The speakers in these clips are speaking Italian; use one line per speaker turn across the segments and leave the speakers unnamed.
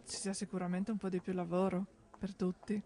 ci sia sicuramente un po' di più lavoro per tutti.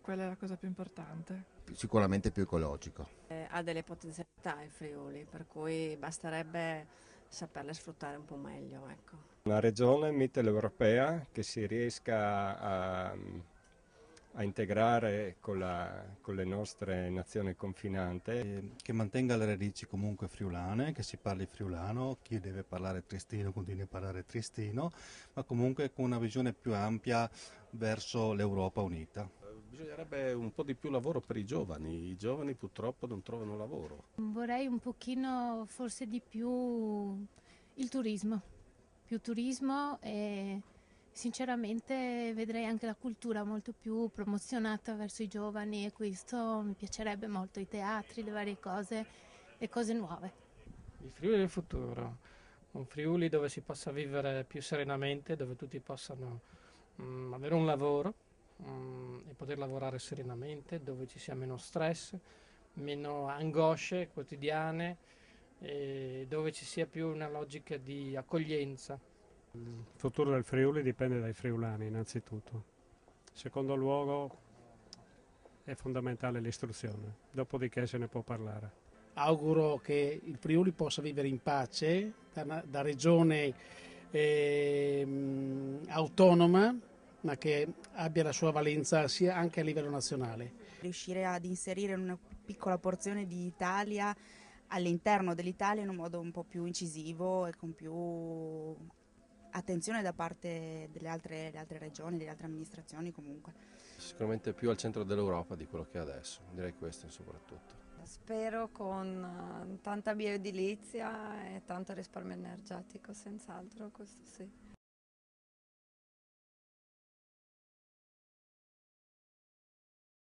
Quella è la cosa più importante.
Sicuramente più ecologico.
Ha delle potenzialità il Friuli, per cui basterebbe saperle sfruttare un po' meglio, ecco.
Una regione mitteleuropea che si riesca a integrare con le nostre nazioni confinanti.
Che mantenga le radici comunque friulane, che si parli friulano, chi deve parlare tristino continui a parlare tristino, ma comunque con una visione più ampia verso l'Europa unita.
Bisognerebbe un po' di più lavoro per i giovani purtroppo non trovano lavoro.
Vorrei un pochino, forse di più turismo e sinceramente vedrei anche la cultura molto più promozionata verso i giovani e questo mi piacerebbe molto, i teatri, le varie cose, le cose nuove.
Il Friuli del futuro, un Friuli dove si possa vivere più serenamente, dove tutti possano avere un lavoro e poter lavorare serenamente, dove ci sia meno stress, meno angosce quotidiane, e dove ci sia più una logica di accoglienza.
Il futuro del Friuli dipende dai friulani innanzitutto. In secondo luogo è fondamentale l'istruzione, dopodiché se ne può parlare.
Auguro che il Friuli possa vivere in pace da regione autonoma, ma che abbia la sua valenza sia anche a livello nazionale.
Riuscire ad inserire una piccola porzione di Italia all'interno dell'Italia in un modo un po' più incisivo e con più attenzione da parte delle altre regioni, delle altre amministrazioni comunque.
Sicuramente più al centro dell'Europa di quello che è adesso, direi questo soprattutto.
Spero con tanta bioedilizia e tanto risparmio energetico, senz'altro, questo sì.